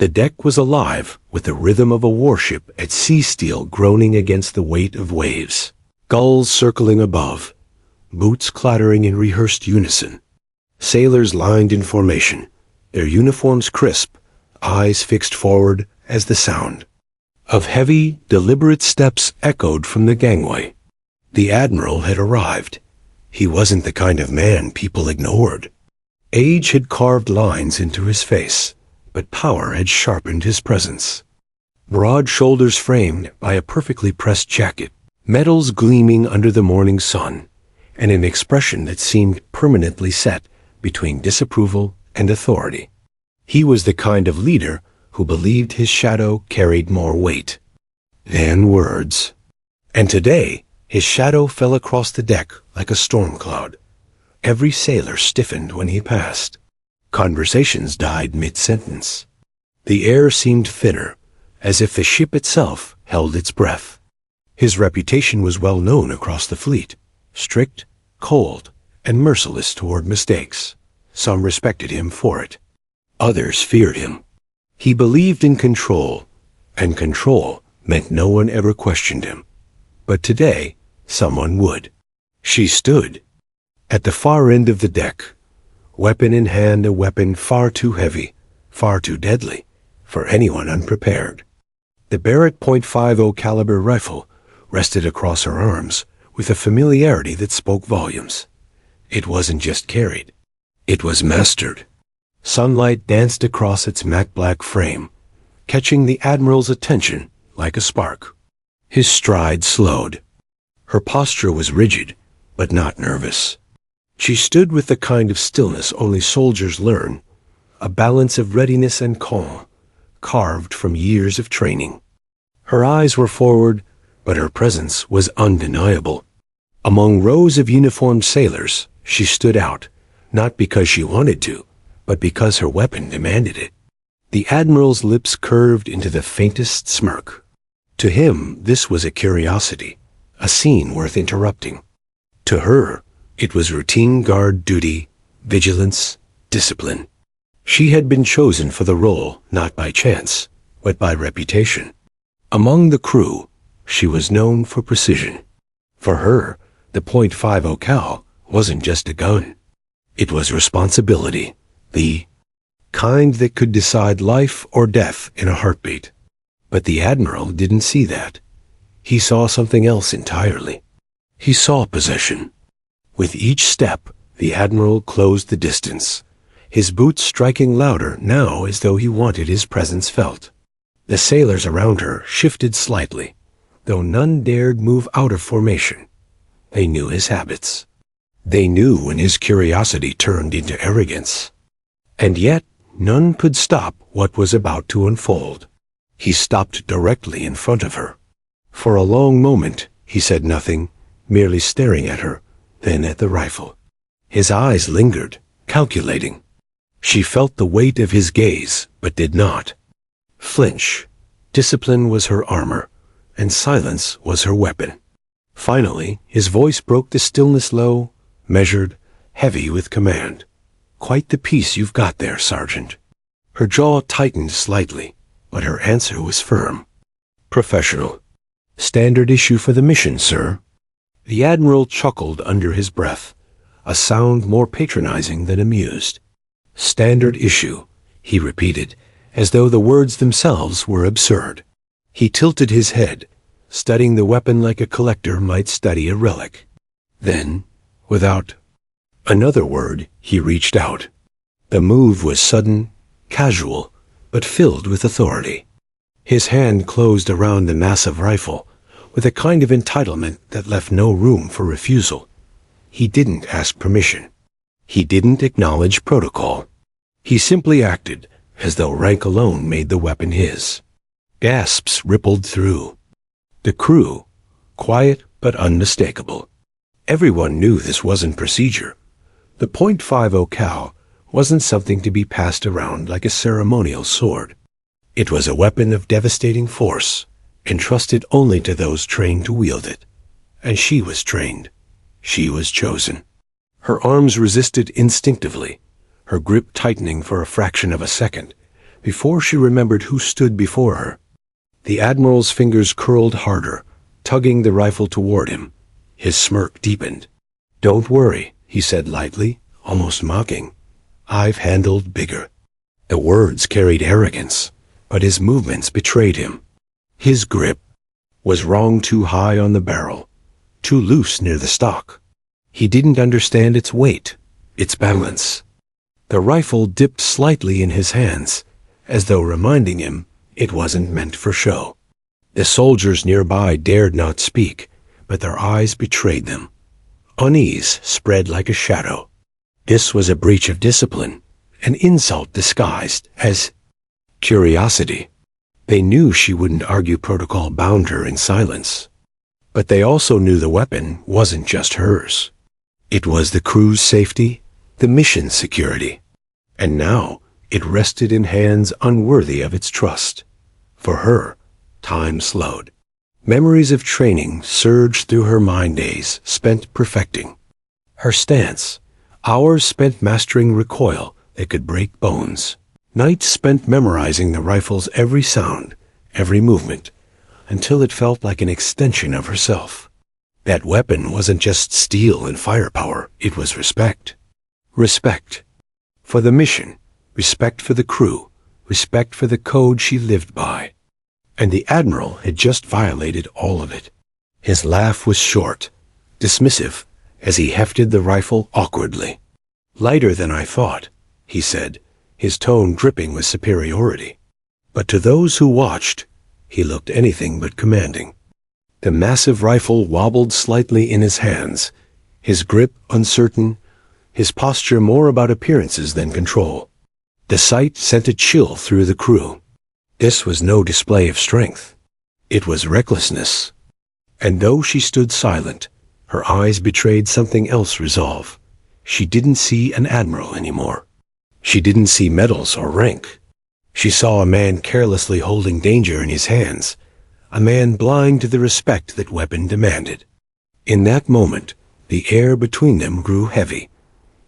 The deck was alive with the rhythm of a warship at sea steel groaning against the weight of waves. Gulls circling above, boots clattering in rehearsed unison. Sailors lined in formation, their uniforms crisp, eyes fixed forward as the sound of heavy, deliberate steps echoed from the gangway. The Admiral had arrived. He wasn't the kind of man people ignored. Age had carved lines into his face, but power had sharpened his presence. Broad shoulders framed by a perfectly pressed jacket, metals gleaming under the morning sun, and an expression that seemed permanently set between disapproval and authority. He was the kind of leader who believed his shadow carried more weight than words. And today, his shadow fell across the deck like a storm cloud. Every sailor stiffened when he passed. Conversations died mid-sentence. The air seemed thinner, as if the ship itself held its breath. His reputation was well known across the fleet, strict, cold, and merciless toward mistakes. Some respected him for it. Others feared him. He believed in control, and control meant no one ever questioned him. But today, someone would. She stood at the far end of the deck, weapon in hand, a weapon far too heavy, far too deadly for anyone unprepared. The Barrett .50 caliber rifle rested across her arms with a familiarity that spoke volumes. It wasn't just carried. It was mastered. Sunlight danced across its matte black frame, catching the Admiral's attention like a spark. His stride slowed. Her posture was rigid, but not nervous. She stood with the kind of stillness only soldiers learn, a balance of readiness and calm, carved from years of training. Her eyes were forward, but her presence was undeniable. Among rows of uniformed sailors, she stood out, not because she wanted to, but because her weapon demanded it. The Admiral's lips curved into the faintest smirk. To him, this was a curiosity, a scene worth interrupting. To her, it was routine guard duty, vigilance, discipline. She had been chosen for the role not by chance, but by reputation. Among the crew, she was known for precision. For her, the .50 cal wasn't just a gun. It was responsibility, the kind that could decide life or death in a heartbeat. But the Admiral didn't see that. He saw something else entirely. He saw possession. With each step, the Admiral closed the distance, his boots striking louder now as though he wanted his presence felt. The sailors around her shifted slightly, though none dared move out of formation. They knew his habits. They knew when his curiosity turned into arrogance. And yet, none could stop what was about to unfold. He stopped directly in front of her. For a long moment, he said nothing, merely staring at her, then at the rifle. His eyes lingered, calculating. She felt the weight of his gaze, but did not flinch. Discipline was her armor, and silence was her weapon. Finally, his voice broke the stillness, low, measured, heavy with command. "Quite the piece you've got there, Sergeant." Her jaw tightened slightly, but her answer was firm. "Professional. Standard issue for the mission, sir." The Admiral chuckled under his breath, a sound more patronizing than amused. "Standard issue," he repeated, as though the words themselves were absurd. He tilted his head, studying the weapon like a collector might study a relic. Then, without another word, he reached out. The move was sudden, casual, but filled with authority. His hand closed around the massive rifle, with a kind of entitlement that left no room for refusal. He didn't ask permission. He didn't acknowledge protocol. He simply acted as though rank alone made the weapon his. Gasps rippled through the crew, quiet but unmistakable. Everyone knew this wasn't procedure. The .50 cal wasn't something to be passed around like a ceremonial sword. It was a weapon of devastating force, entrusted only to those trained to wield it. And she was trained. She was chosen. Her arms resisted instinctively, her grip tightening for a fraction of a second, before she remembered who stood before her. The Admiral's fingers curled harder, tugging the rifle toward him. His smirk deepened. "Don't worry," he said lightly, almost mocking. "I've handled bigger." The words carried arrogance, but his movements betrayed him. His grip was wrong, too high on the barrel, too loose near the stock. He didn't understand its weight, its balance. The rifle dipped slightly in his hands, as though reminding him it wasn't meant for show. The soldiers nearby dared not speak, but their eyes betrayed them. Unease spread like a shadow. This was a breach of discipline, an insult disguised as curiosity. They knew she wouldn't argue protocol bound her in silence. But they also knew the weapon wasn't just hers. It was the crew's safety, the mission's security. And now it rested in hands unworthy of its trust. For her, time slowed. Memories of training surged through her mind, days spent perfecting her stance, hours spent mastering recoil that could break bones, nights spent memorizing the rifle's every sound, every movement, until it felt like an extension of herself. That weapon wasn't just steel and firepower, it was respect. Respect for the mission, respect for the crew, respect for the code she lived by. And the Admiral had just violated all of it. His laugh was short, dismissive, as he hefted the rifle awkwardly. "Lighter than I thought," he said, his tone dripping with superiority. But to those who watched, he looked anything but commanding. The massive rifle wobbled slightly in his hands, his grip uncertain, his posture more about appearances than control. The sight sent a chill through the crew. This was no display of strength. It was recklessness. And though she stood silent, her eyes betrayed something else: resolve. She didn't see an admiral anymore. She didn't see medals or rank. She saw a man carelessly holding danger in his hands, a man blind to the respect that weapon demanded. In that moment, the air between them grew heavy,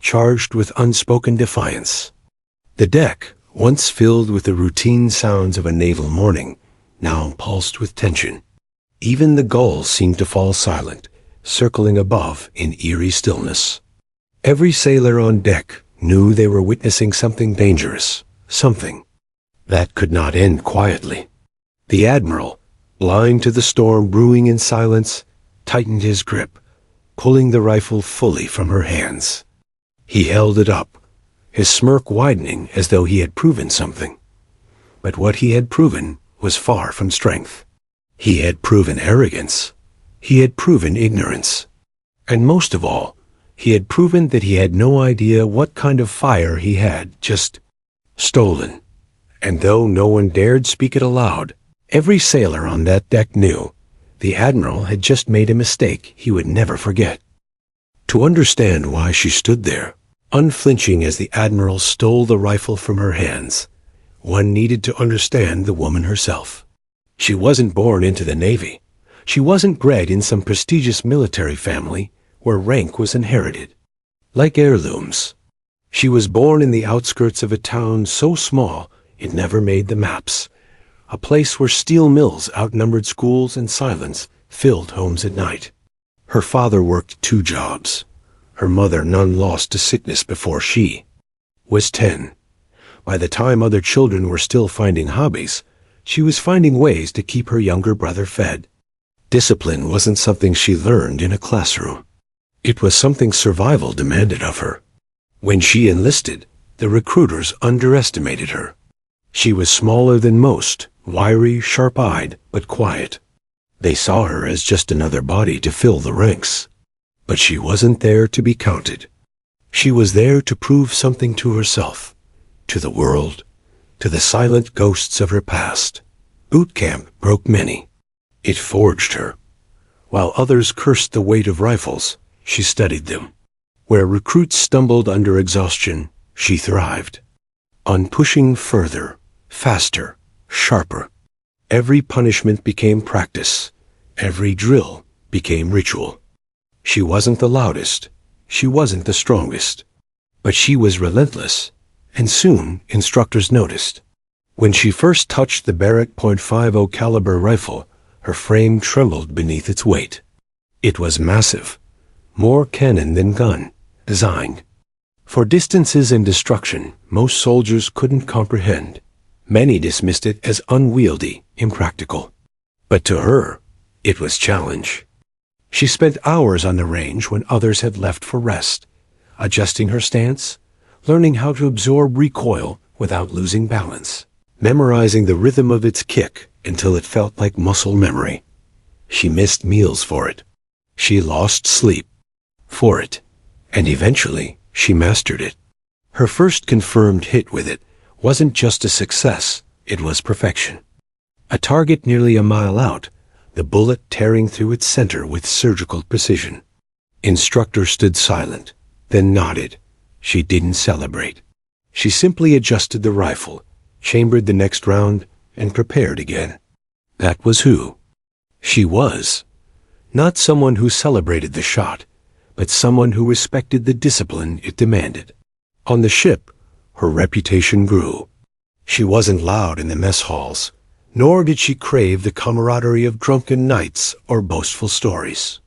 charged with unspoken defiance. The deck, once filled with the routine sounds of a naval morning, now pulsed with tension. Even the gulls seemed to fall silent, circling above in eerie stillness. Every sailor on deck knew they were witnessing something dangerous, something that could not end quietly. The Admiral, blind to the storm brewing in silence, tightened his grip, pulling the rifle fully from her hands. He held it up, his smirk widening as though he had proven something. But what he had proven was far from strength. He had proven arrogance. He had proven ignorance. And most of all, he had proven that he had no idea what kind of fire he had just stolen. And though no one dared speak it aloud, every sailor on that deck knew the Admiral had just made a mistake he would never forget. To understand why she stood there, unflinching as the Admiral stole the rifle from her hands, one needed to understand the woman herself. She wasn't born into the Navy. She wasn't bred in some prestigious military family where rank was inherited. Like heirlooms, she was born in the outskirts of a town so small it never made the maps, a place where steel mills outnumbered schools and silence filled homes at night. Her father worked 2 jobs. Her mother none lost to sickness before she was 10. By the time other children were still finding hobbies, she was finding ways to keep her younger brother fed. Discipline wasn't something she learned in a classroom. It was something survival demanded of her. When she enlisted, the recruiters underestimated her. She was smaller than most, wiry, sharp-eyed, but quiet. They saw her as just another body to fill the ranks. But she wasn't there to be counted. She was there to prove something to herself, to the world, to the silent ghosts of her past. Boot camp broke many. It forged her. While others cursed the weight of rifles, she studied them. Where recruits stumbled under exhaustion, she thrived. On pushing further, faster, sharper. Every punishment became practice. Every drill became ritual. She wasn't the loudest. She wasn't the strongest. But she was relentless, and soon instructors noticed. When she first touched the Barrett .50 caliber rifle, her frame trembled beneath its weight. It was massive, more cannon than gun, designed for distances and destruction most soldiers couldn't comprehend. Many dismissed it as unwieldy, impractical. But to her, it was challenge. She spent hours on the range when others had left for rest, adjusting her stance, learning how to absorb recoil without losing balance, memorizing the rhythm of its kick until it felt like muscle memory. She missed meals for it. She lost sleep for it. And eventually, she mastered it. Her first confirmed hit with it wasn't just a success, it was perfection. A target nearly a mile out, the bullet tearing through its center with surgical precision. Instructor stood silent, then nodded. She didn't celebrate. She simply adjusted the rifle, chambered the next round, and prepared again. That was who she was. Not someone who celebrated the shot, but someone who respected the discipline it demanded. On the ship, her reputation grew. She wasn't loud in the mess halls, nor did she crave the camaraderie of drunken nights or boastful stories.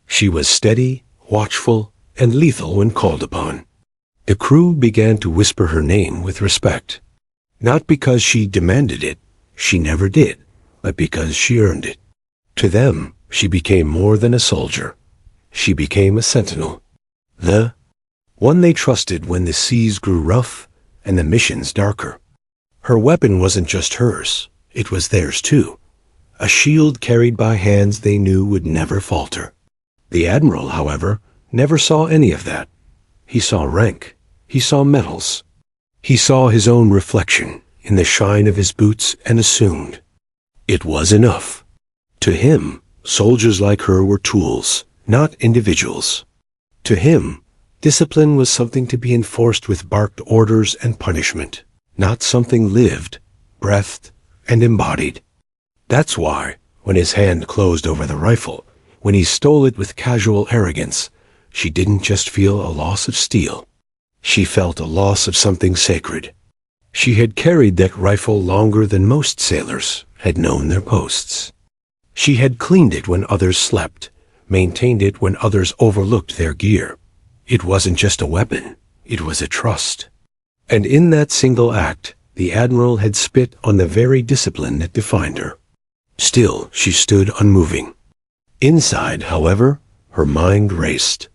She was steady, watchful, and lethal when called upon. The crew began to whisper her name with respect. Not because she demanded it, she never did, but because she earned it. To them, she became more than a soldier. She became a sentinel. The one they trusted when the seas grew rough and the missions darker. Her weapon wasn't just hers, it was theirs too. A shield carried by hands they knew would never falter. The Admiral, however, never saw any of that. He saw rank. He saw medals. He saw his own reflection in the shine of his boots and assumed it was enough. To him, soldiers like her were tools, not individuals. To him, discipline was something to be enforced with barked orders and punishment, not something lived, breathed, and embodied. That's why, when his hand closed over the rifle, when he stole it with casual arrogance, she didn't just feel a loss of steel. She felt a loss of something sacred. She had carried that rifle longer than most sailors had known their posts. She had cleaned it when others slept, maintained it when others overlooked their gear. It wasn't just a weapon, it was a trust. And in that single act, the Admiral had spit on the very discipline that defined her. Still, she stood unmoving. Inside, however, her mind raced.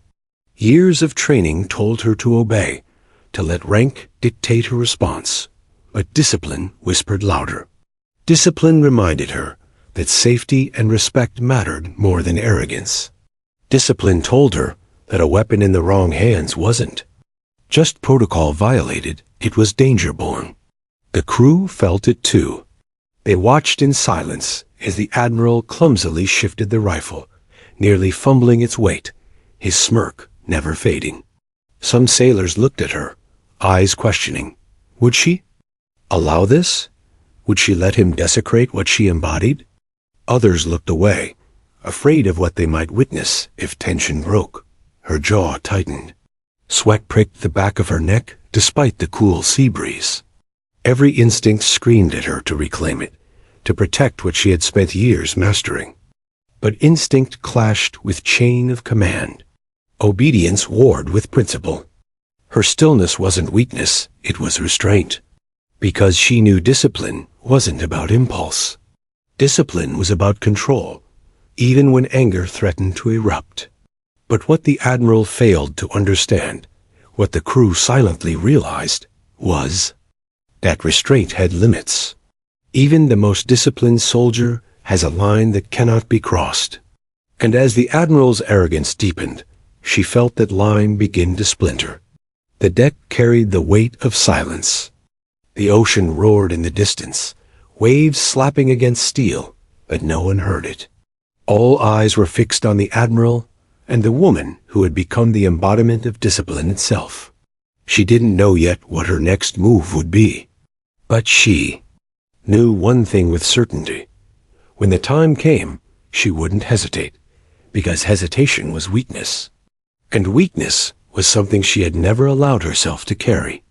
Years of training told her to obey, to let rank dictate her response. But discipline whispered louder. Discipline reminded her that safety and respect mattered more than arrogance. Discipline told her that a weapon in the wrong hands wasn't just protocol violated, it was danger-born. The crew felt it too. They watched in silence as the Admiral clumsily shifted the rifle, nearly fumbling its weight, his smirk never fading. Some sailors looked at her, eyes questioning. Would she allow this? Would she let him desecrate what she embodied? Others looked away, afraid of what they might witness if tension broke. Her jaw tightened. Sweat pricked the back of her neck despite the cool sea breeze. Every instinct screamed at her to reclaim it, to protect what she had spent years mastering. But instinct clashed with chain of command. Obedience warred with principle. Her stillness wasn't weakness, it was restraint. Because she knew discipline wasn't about impulse. Discipline was about control, even when anger threatened to erupt. But what the Admiral failed to understand, what the crew silently realized, was that restraint had limits. Even the most disciplined soldier has a line that cannot be crossed. And as the Admiral's arrogance deepened, she felt that line begin to splinter. The deck carried the weight of silence. The ocean roared in the distance, waves slapping against steel, but no one heard it. All eyes were fixed on the Admiral and the woman who had become the embodiment of discipline itself. She didn't know yet what her next move would be. But she knew one thing with certainty. When the time came, she wouldn't hesitate, because hesitation was weakness. And weakness was something she had never allowed herself to carry.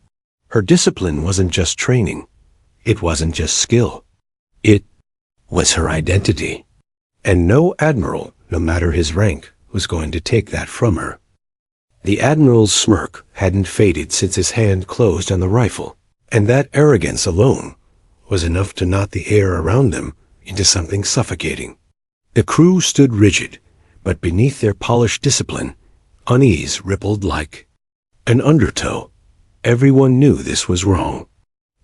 Her discipline wasn't just training. It wasn't just skill. It was her identity. And no admiral, no matter his rank, was going to take that from her. The admiral's smirk hadn't faded since his hand closed on the rifle, and that arrogance alone was enough to knot the air around them into something suffocating. The crew stood rigid, but beneath their polished discipline, unease rippled like an undertow. Everyone knew this was wrong.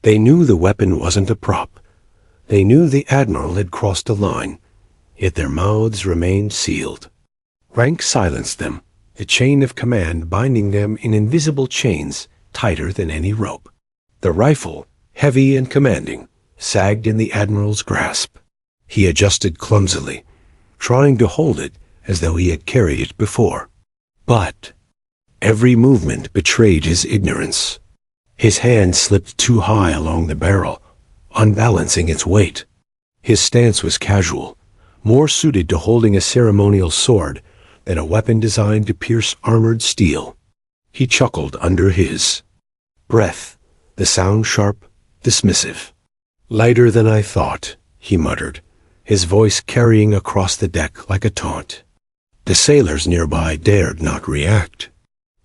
They knew the weapon wasn't a prop. They knew the admiral had crossed a line, yet their mouths remained sealed. Rank silenced them, a chain of command binding them in invisible chains tighter than any rope. The rifle, heavy and commanding, sagged in the admiral's grasp. He adjusted clumsily, trying to hold it as though he had carried it before. But every movement betrayed his ignorance. His hand slipped too high along the barrel, unbalancing its weight. His stance was casual, more suited to holding a ceremonial sword than a weapon designed to pierce armored steel. He chuckled under his breath, the sound sharp, dismissive. "Lighter than I thought," he muttered, his voice carrying across the deck like a taunt. The sailors nearby dared not react.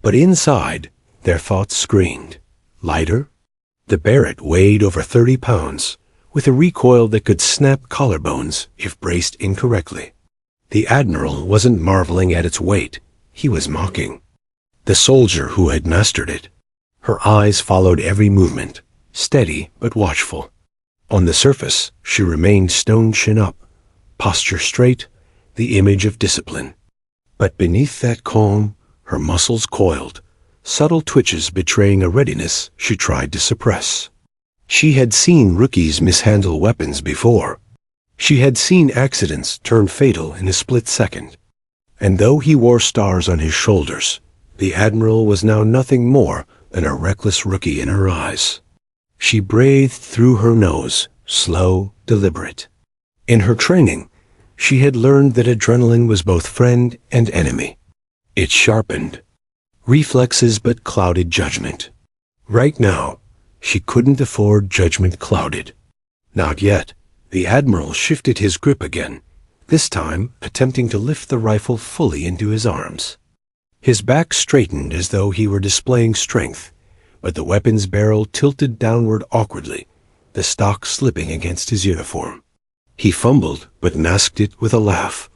But inside, their thoughts screamed. Lighter? The Barrett weighed over 30 pounds, with a recoil that could snap collarbones if braced incorrectly. The admiral wasn't marveling at its weight. He was mocking the soldier who had mastered it. Her eyes followed every movement, steady but watchful. On the surface, she remained stone chin up, posture straight, the image of discipline. But beneath that calm, her muscles coiled, subtle twitches betraying a readiness she tried to suppress. She had seen rookies mishandle weapons before. She had seen accidents turn fatal in a split second. And though he wore stars on his shoulders, the admiral was now nothing more than a reckless rookie in her eyes. She breathed through her nose, slow, deliberate. In her training, she had learned that adrenaline was both friend and enemy. It sharpened reflexes but clouded judgment. Right now, she couldn't afford judgment clouded. Not yet. The admiral shifted his grip again, this time attempting to lift the rifle fully into his arms. His back straightened as though he were displaying strength, but the weapon's barrel tilted downward awkwardly, the stock slipping against his uniform. He fumbled but masked it with a laugh,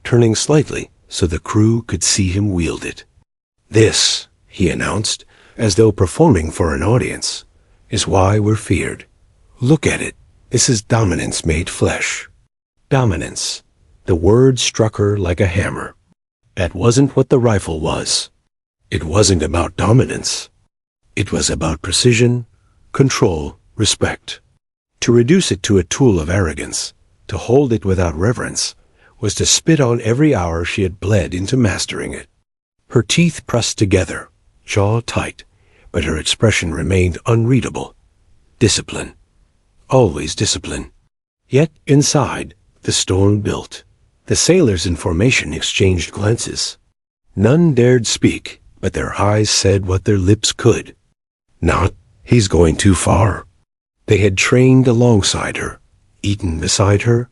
turning slightly so the crew could see him wield it. "This," he announced, as though performing for an audience, "is why we're feared. Look at it. This is dominance made flesh." Dominance. The word struck her like a hammer. That wasn't what the rifle was. It wasn't about dominance. It was about precision, control, respect. To reduce it to a tool of arrogance, to hold it without reverence, was to spit on every hour she had bled into mastering it. Her teeth pressed together, jaw tight, but her expression remained unreadable. Discipline. Always discipline. Yet inside, the storm built. The sailors in formation exchanged glances. None dared speak, but their eyes said what their lips could. Not, "He's going too far." They had trained alongside her, eaten beside her,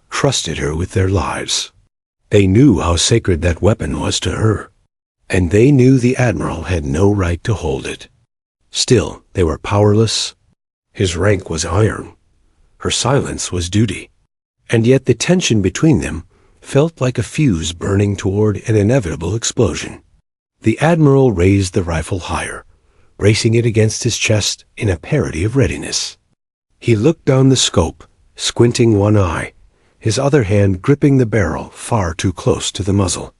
trusted her with their lives. They knew how sacred that weapon was to her, and they knew the admiral had no right to hold it. Still, they were powerless. His rank was iron. Her silence was duty. And yet the tension between them felt like a fuse burning toward an inevitable explosion. The admiral raised the rifle higher, bracing it against his chest in a parody of readiness. He looked down the scope, squinting one eye, his other hand gripping the barrel far too close to the muzzle.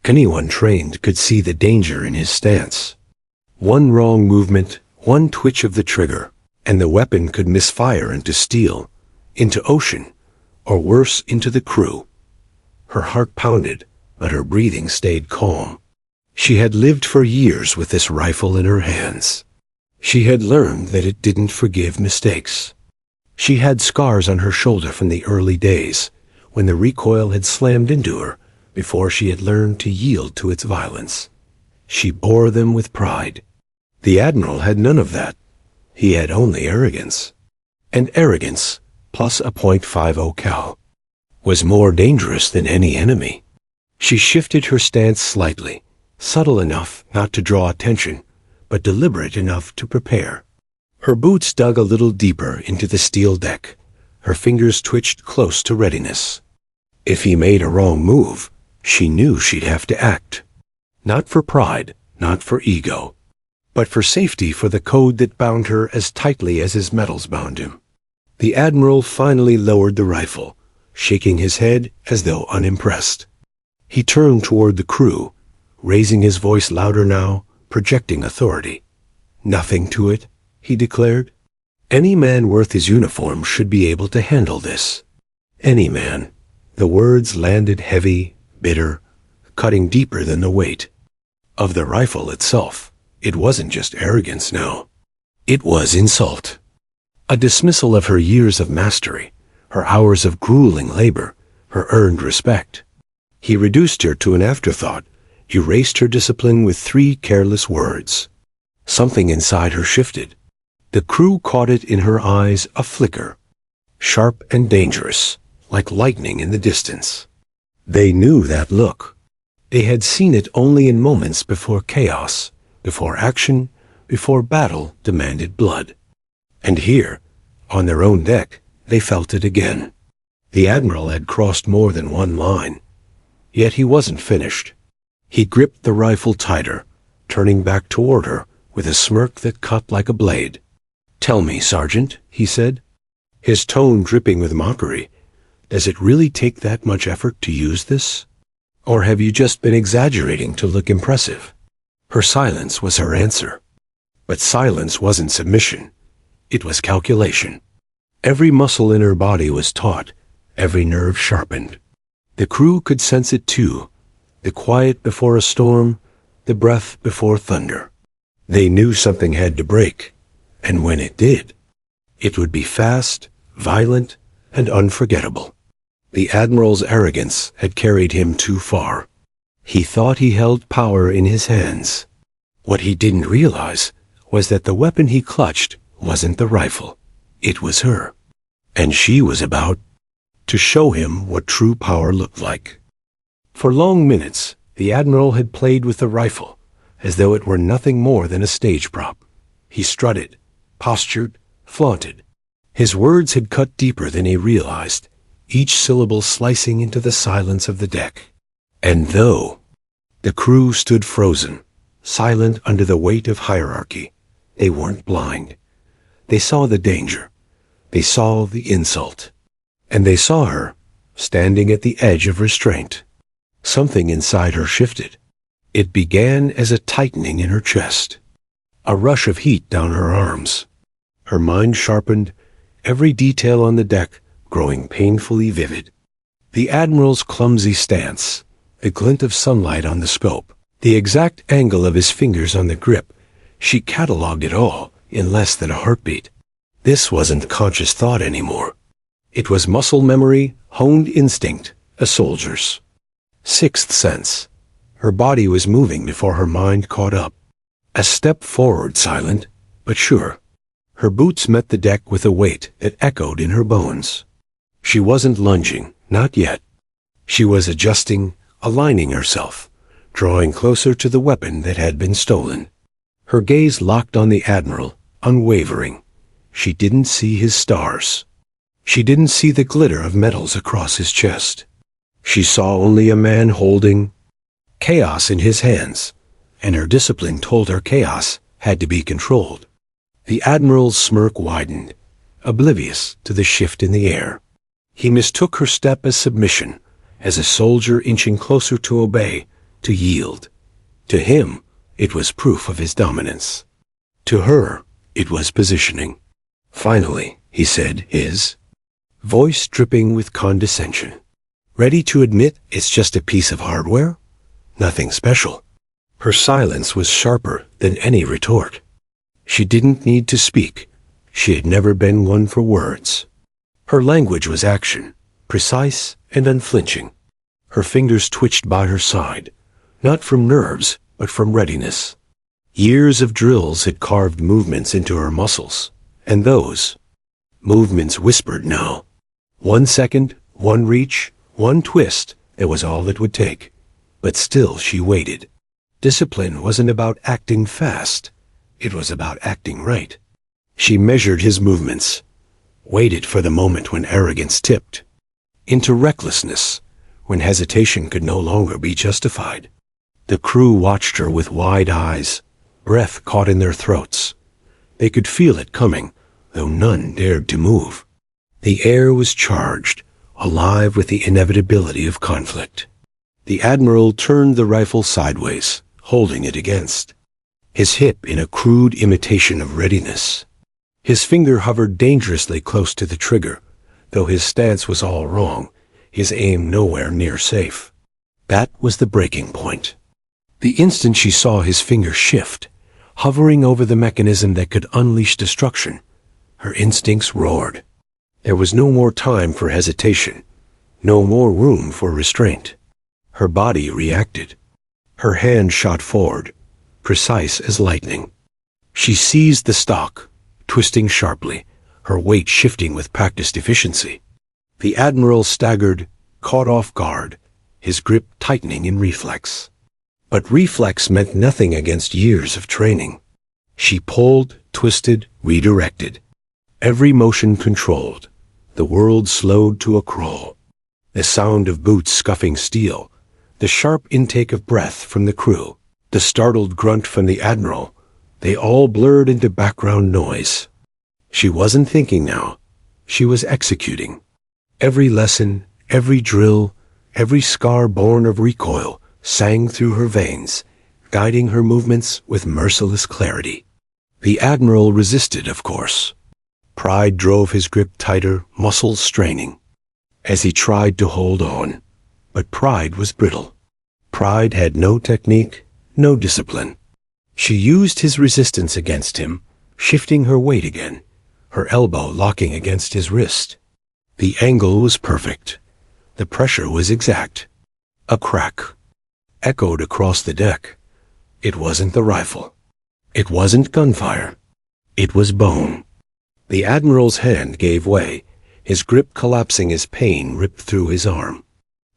Anyone trained could see the danger in his stance. One wrong movement, one twitch of the trigger, and the weapon could misfire into steel, into ocean, or worse, into the crew. Her heart pounded, but her breathing stayed calm. She had lived for years with this rifle in her hands. She had learned that it didn't forgive mistakes. She had scars on her shoulder from the early days, when the recoil had slammed into her before she had learned to yield to its violence. She bore them with pride. The admiral had none of that. He had only arrogance. And arrogance, plus a .50 cal, was more dangerous than any enemy. She shifted her stance slightly, subtle enough not to draw attention, but deliberate enough to prepare. Her boots dug a little deeper into the steel deck. Her fingers twitched close to readiness. If he made a wrong move, she knew she'd have to act. Not for pride, not for ego, but for safety, for the code that bound her as tightly as his metals bound him. The Admiral finally lowered the rifle, shaking his head as though unimpressed. He turned toward the crew, raising his voice louder now, projecting authority. "Nothing to it," he declared. "Any man worth his uniform should be able to handle this. Any man." The words landed heavy, bitter, cutting deeper than the weight of the rifle itself. It wasn't just arrogance now. It was insult. A dismissal of her years of mastery, her hours of grueling labor, her earned respect. He reduced her to an afterthought, erased her discipline with 3 careless words. Something inside her shifted. The crew caught it in her eyes, a flicker, sharp and dangerous, like lightning in the distance. They knew that look. They had seen it only in moments before chaos, before action, before battle demanded blood. And here, on their own deck, they felt it again. The Admiral had crossed more than one line. Yet he wasn't finished. He gripped the rifle tighter, turning back toward her with a smirk that cut like a blade. "Tell me, Sergeant," he said, his tone dripping with mockery, "does it really take that much effort to use this? Or have you just been exaggerating to look impressive?" Her silence was her answer. But silence wasn't submission. It was calculation. Every muscle in her body was taut, every nerve sharpened. The crew could sense it too, the quiet before a storm, the breath before thunder. They knew something had to break, and when it did, it would be fast, violent, and unforgettable. The Admiral's arrogance had carried him too far. He thought he held power in his hands. What he didn't realize was that the weapon he clutched wasn't the rifle. It was her. And she was about to show him what true power looked like. For long minutes, the Admiral had played with the rifle, as though it were nothing more than a stage prop. He strutted, postured, flaunted. His words had cut deeper than he realized, each syllable slicing into the silence of the deck. And though the crew stood frozen, silent under the weight of hierarchy, they weren't blind. They saw the danger. They saw the insult. And they saw her, standing at the edge of restraint. Something inside her shifted. It began as a tightening in her chest, a rush of heat down her arms. Her mind sharpened, every detail on the deck growing painfully vivid. The Admiral's clumsy stance, the glint of sunlight on the scope, the exact angle of his fingers on the grip, she cataloged it all in less than a heartbeat. This wasn't conscious thought anymore. It was muscle memory, honed instinct, a soldier's. Sixth sense. Her body was moving before her mind caught up. A step forward, silent, but sure. Her boots met the deck with a weight that echoed in her bones. She wasn't lunging, not yet. She was adjusting, aligning herself, drawing closer to the weapon that had been stolen. Her gaze locked on the Admiral, unwavering. She didn't see his stars. She didn't see the glitter of metals across his chest. She saw only a man holding chaos in his hands, and her discipline told her chaos had to be controlled. The Admiral's smirk widened, oblivious to the shift in the air. He mistook her step as submission, as a soldier inching closer to obey, to yield. To him, it was proof of his dominance. To her, it was positioning. "Finally," he said, his voice dripping with condescension. "Ready to admit it's just a piece of hardware? Nothing special." Her silence was sharper than any retort. She didn't need to speak. She had never been one for words. Her language was action, precise and unflinching. Her fingers twitched by her side, not from nerves, but from readiness. Years of drills had carved movements into her muscles, and those Movements whispered now. 1 second, one reach, one twist, it was all it would take. But still she waited. Discipline wasn't about acting fast. It was about acting right. She measured his movements, waited for the moment when arrogance tipped into recklessness, when hesitation could no longer be justified. The crew watched her with wide eyes, breath caught in their throats. They could feel it coming, though none dared to move. The air was charged, alive with the inevitability of conflict. The Admiral turned the rifle sideways, holding it against his hip in a crude imitation of readiness. His finger hovered dangerously close to the trigger, though his stance was all wrong, his aim nowhere near safe. That was the breaking point. The instant she saw his finger shift, hovering over the mechanism that could unleash destruction, her instincts roared. There was no more time for hesitation, no more room for restraint. Her body reacted. Her hand shot forward, precise as lightning. She seized the stock, twisting sharply, her weight shifting with practiced efficiency. The Admiral staggered, caught off guard, his grip tightening in reflex. But reflex meant nothing against years of training. She pulled, twisted, redirected. Every motion controlled. The world slowed to a crawl. The sound of boots scuffing steel, the sharp intake of breath from the crew, the startled grunt from the Admiral, they all blurred into background noise. She wasn't thinking now. She was executing. Every lesson, every drill, every scar born of recoil sang through her veins, guiding her movements with merciless clarity. The Admiral resisted, of course. Pride drove his grip tighter, muscles straining, as he tried to hold on. But pride was brittle. Pride had no technique, no discipline. She used his resistance against him, shifting her weight again, her elbow locking against his wrist. The angle was perfect. The pressure was exact. A crack echoed across the deck. It wasn't the rifle. It wasn't gunfire. It was bone. The Admiral's hand gave way, his grip collapsing as pain ripped through his arm.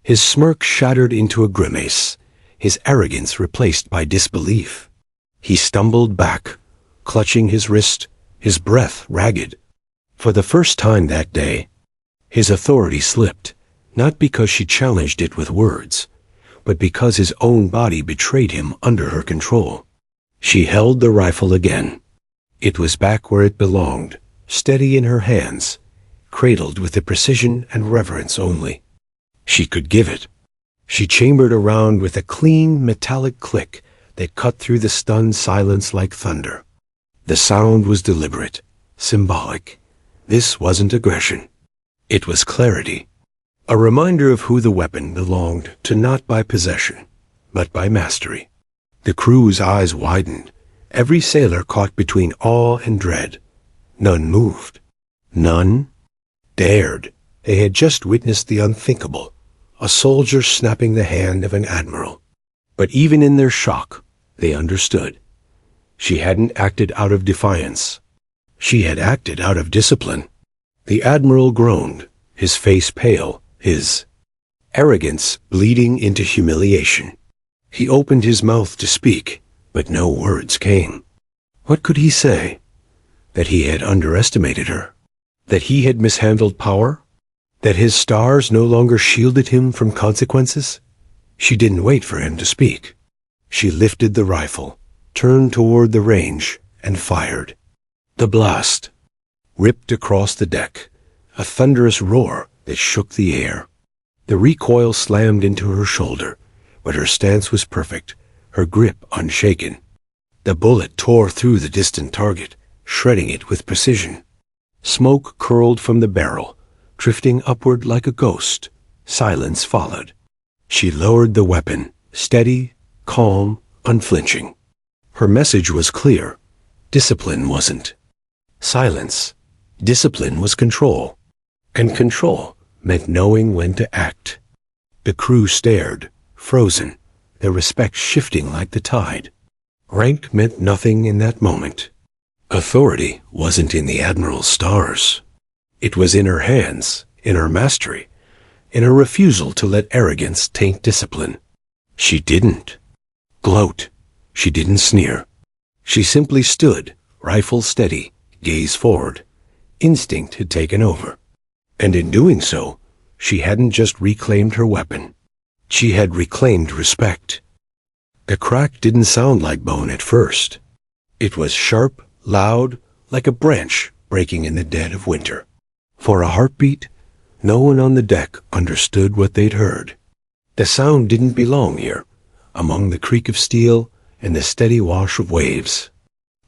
His smirk shattered into a grimace, his arrogance replaced by disbelief. He stumbled back, clutching his wrist, his breath ragged. For the first time that day, his authority slipped, not because she challenged it with words, but because his own body betrayed him under her control. She held the rifle again. It was back where it belonged, steady in her hands, cradled with the precision and reverence only she could give it. She chambered around with a clean, metallic click that cut through the stunned silence like thunder. The sound was deliberate, symbolic. This wasn't aggression. It was clarity. A reminder of who the weapon belonged to, not by possession, but by mastery. The crew's eyes widened, every sailor caught between awe and dread. None moved. None dared. They had just witnessed the unthinkable, a soldier snapping the hand of an admiral. But even in their shock, they understood. She hadn't acted out of defiance. She had acted out of discipline. The Admiral groaned, his face pale, his arrogance bleeding into humiliation. He opened his mouth to speak, but no words came. What could he say? That he had underestimated her? That he had mishandled power? That his stars no longer shielded him from consequences? She didn't wait for him to speak. She lifted the rifle, turned toward the range, and fired. The blast ripped across the deck, a thunderous roar that shook the air. The recoil slammed into her shoulder, but her stance was perfect, her grip unshaken. The bullet tore through the distant target, shredding it with precision. Smoke curled from the barrel, drifting upward like a ghost. Silence followed. She lowered the weapon, steady, calm, unflinching. Her message was clear. Discipline wasn't silence. Discipline was control. And control meant knowing when to act. The crew stared, frozen, their respect shifting like the tide. Rank meant nothing in that moment. Authority wasn't in the Admiral's stars. It was in her hands, in her mastery, in her refusal to let arrogance taint discipline. She didn't gloat. She didn't sneer. She simply stood, rifle steady, gaze forward. Instinct had taken over. And in doing so, she hadn't just reclaimed her weapon. She had reclaimed respect. The crack didn't sound like bone at first. It was sharp, loud, like a branch breaking in the dead of winter. For a heartbeat, no one on the deck understood what they'd heard. The sound didn't belong here, among the creak of steel and the steady wash of waves.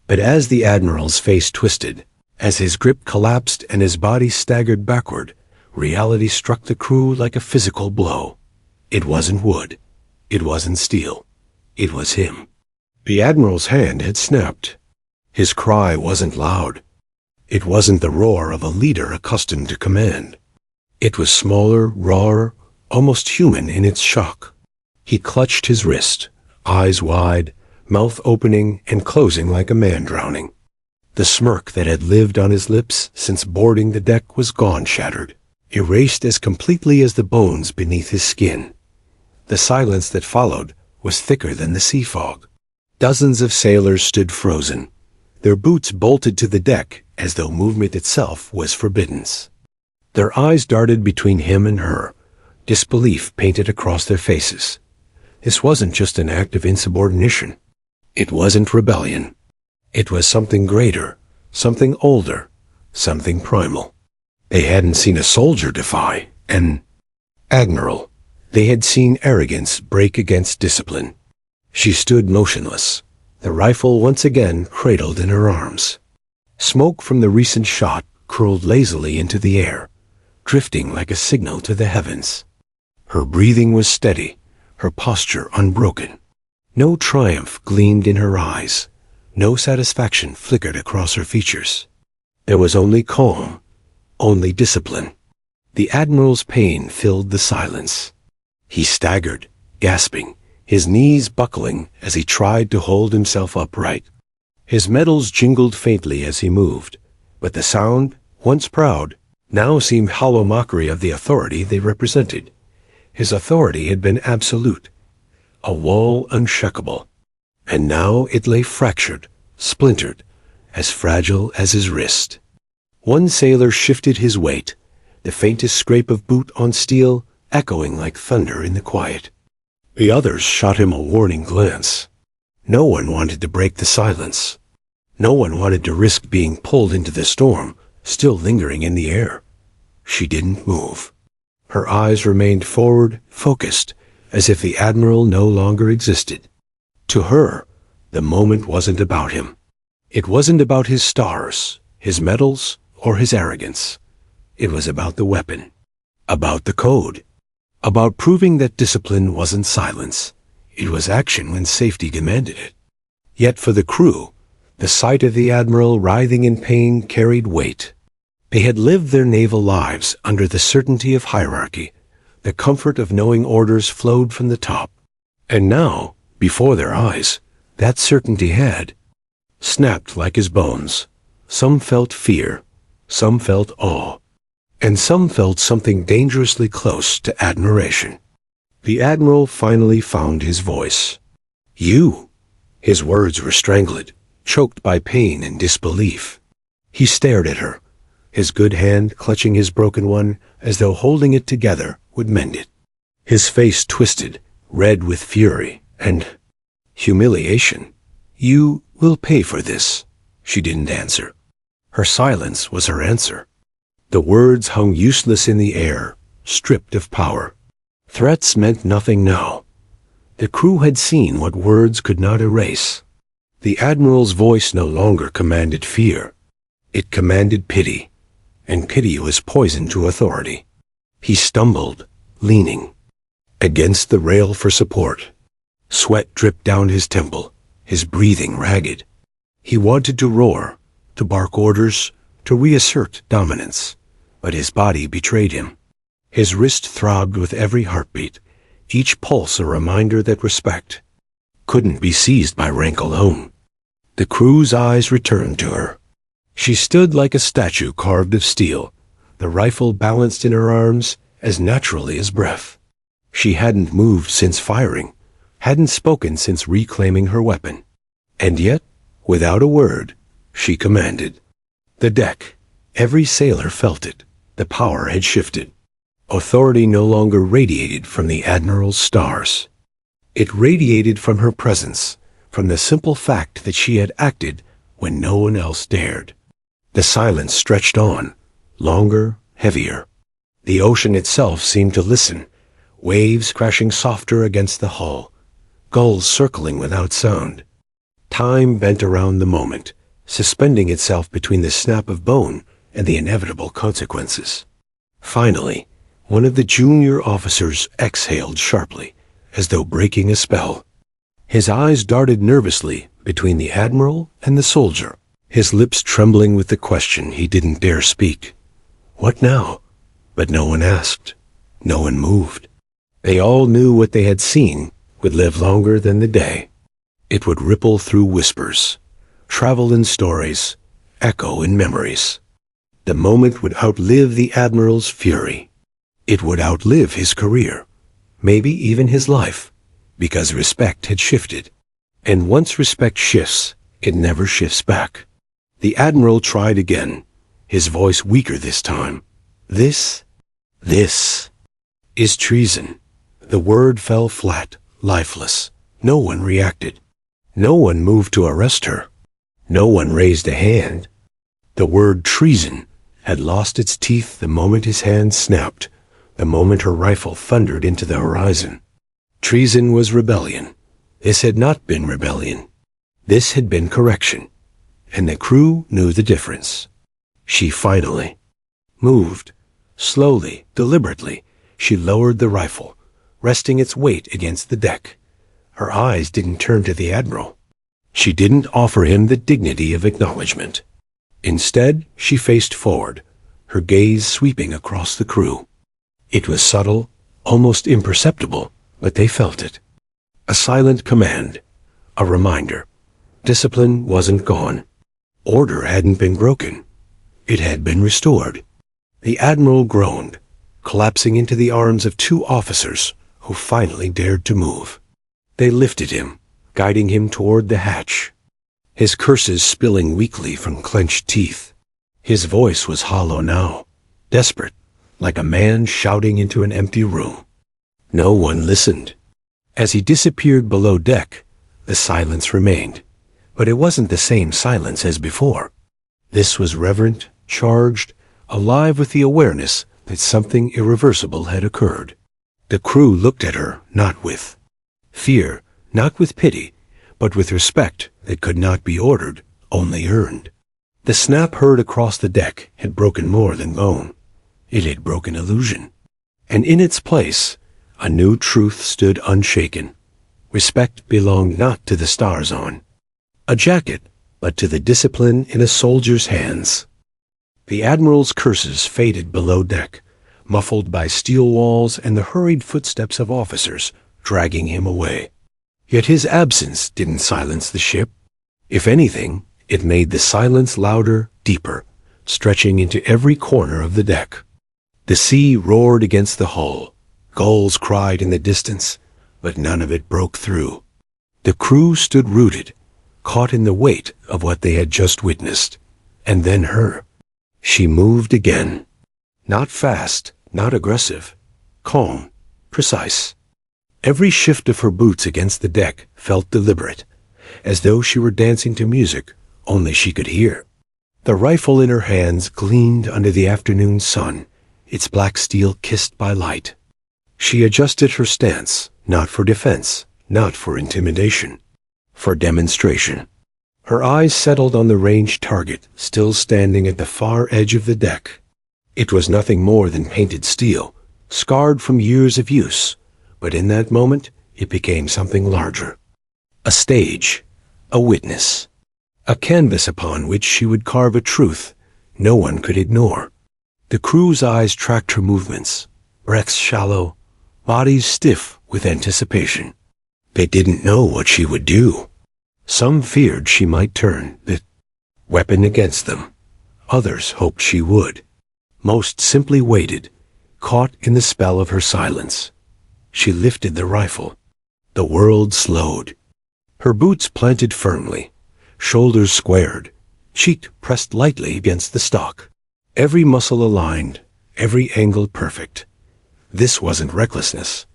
But as the Admiral's face twisted, as his grip collapsed and his body staggered backward, reality struck the crew like a physical blow. It wasn't wood. It wasn't steel. It was him. The Admiral's hand had snapped. His cry wasn't loud. It wasn't the roar of a leader accustomed to command. It was smaller, rawer, almost human in its shock. He clutched his wrist, eyes wide, mouth opening and closing like a man drowning. The smirk that had lived on his lips since boarding the deck was gone, shattered, erased as completely as the bones beneath his skin. The silence that followed was thicker than the sea fog. Dozens of sailors stood frozen, their boots bolted to the deck as though movement itself was forbidden. Their eyes darted between him and her, disbelief painted across their faces. This wasn't just an act of insubordination. It wasn't rebellion. It was something greater, something older, something primal. They hadn't seen a soldier defy an admiral. They had seen arrogance break against discipline. She stood motionless, the rifle once again cradled in her arms. Smoke from the recent shot curled lazily into the air, drifting like a signal to the heavens. Her breathing was steady, her posture unbroken. No triumph gleamed in her eyes. No satisfaction flickered across her features. There was only calm, only discipline. The Admiral's pain filled the silence. He staggered, gasping, his knees buckling as he tried to hold himself upright. His medals jingled faintly as he moved, but the sound, once proud, now seemed hollow mockery of the authority they represented. His authority had been absolute, a wall unshakable, and now it lay fractured, splintered, as fragile as his wrist. One sailor shifted his weight, the faintest scrape of boot on steel echoing like thunder in the quiet. The others shot him a warning glance. No one wanted to break the silence. No one wanted to risk being pulled into the storm, still lingering in the air. She didn't move. Her eyes remained forward, focused, as if the Admiral no longer existed. To her, the moment wasn't about him. It wasn't about his stars, his medals, or his arrogance. It was about the weapon, about the code, about proving that discipline wasn't silence. It was action when safety demanded it. Yet for the crew, the sight of the Admiral writhing in pain carried weight. They had lived their naval lives under the certainty of hierarchy. The comfort of knowing orders flowed from the top. And now, before their eyes, that certainty had snapped like his bones. Some felt fear, some felt awe, and some felt something dangerously close to admiration. The Admiral finally found his voice. "You." His words were strangled, choked by pain and disbelief. He stared at her, his good hand clutching his broken one as though holding it together would mend it. His face twisted, red with fury and humiliation. "You will pay for this." She didn't answer. Her silence was her answer. The words hung useless in the air, stripped of power. Threats meant nothing now. The crew had seen what words could not erase. The Admiral's voice no longer commanded fear. It commanded pity, and pity was poison to authority. He stumbled, leaning against the rail for support. Sweat dripped down his temple, his breathing ragged. He wanted to roar, to bark orders, to reassert dominance, but his body betrayed him. His wrist throbbed with every heartbeat, each pulse a reminder that respect couldn't be seized by rank alone. The crew's eyes returned to her. She stood like a statue carved of steel, the rifle balanced in her arms as naturally as breath. She hadn't moved since firing, hadn't spoken since reclaiming her weapon. And yet, without a word, she commanded. The deck, every sailor felt it. The power had shifted. Authority no longer radiated from the Admiral's stars. It radiated from her presence, from the simple fact that she had acted when no one else dared. The silence stretched on, longer, heavier. The ocean itself seemed to listen, waves crashing softer against the hull, gulls circling without sound. Time bent around the moment, suspending itself between the snap of bone and the inevitable consequences. Finally, one of the junior officers exhaled sharply, as though breaking a spell. His eyes darted nervously between the Admiral and the soldier, his lips trembling with the question he didn't dare speak. What now? But no one asked. No one moved. They all knew what they had seen would live longer than the day. It would ripple through whispers, travel in stories, echo in memories. The moment would outlive the Admiral's fury. It would outlive his career, maybe even his life, because respect had shifted. And once respect shifts, it never shifts back. The Admiral tried again, his voice weaker this time. This is treason. The word fell flat, lifeless. No one reacted. No one moved to arrest her. No one raised a hand. The word treason had lost its teeth the moment his hand snapped, the moment her rifle thundered into the horizon. Treason was rebellion. This had not been rebellion. This had been correction. And the crew knew the difference. She finally moved. Slowly, deliberately, she lowered the rifle, resting its weight against the deck. Her eyes didn't turn to the Admiral. She didn't offer him the dignity of acknowledgement. Instead, she faced forward, her gaze sweeping across the crew. It was subtle, almost imperceptible, but they felt it. A silent command, a reminder. Discipline wasn't gone. Order hadn't been broken. It had been restored. The Admiral groaned, collapsing into the arms of two officers who finally dared to move. They lifted him, guiding him toward the hatch, his curses spilling weakly from clenched teeth. His voice was hollow now, desperate, like a man shouting into an empty room. No one listened. As he disappeared below deck, the silence remained, but it wasn't the same silence as before. This was reverent, charged, alive with the awareness that something irreversible had occurred. The crew looked at her, not with fear, not with pity, but with respect that could not be ordered, only earned. The snap heard across the deck had broken more than bone. It had broken illusion. And in its place, a new truth stood unshaken. Respect belonged not to the stars on a jacket, but to the discipline in a soldier's hands. The Admiral's curses faded below deck, muffled by steel walls and the hurried footsteps of officers dragging him away. Yet his absence didn't silence the ship. If anything, it made the silence louder, deeper, stretching into every corner of the deck. The sea roared against the hull. Gulls cried in the distance, but none of it broke through. The crew stood rooted, caught in the weight of what they had just witnessed. And then her. She moved again. Not fast, not aggressive. Calm, precise. Every shift of her boots against the deck felt deliberate, as though she were dancing to music only she could hear. The rifle in her hands gleamed under the afternoon sun, its black steel kissed by light. She adjusted her stance, not for defense, not for intimidation, for demonstration. Her eyes settled on the ranged target, still standing at the far edge of the deck. It was nothing more than painted steel, scarred from years of use, but in that moment it became something larger. A stage, a witness, a canvas upon which she would carve a truth no one could ignore. The crew's eyes tracked her movements, breaths shallow, bodies stiff with anticipation. They didn't know what she would do. Some feared she might turn the weapon against them. Others hoped she would. Most simply waited, caught in the spell of her silence. She lifted the rifle. The world slowed. Her boots planted firmly, shoulders squared, cheek pressed lightly against the stock. Every muscle aligned, every angle perfect. This wasn't recklessness.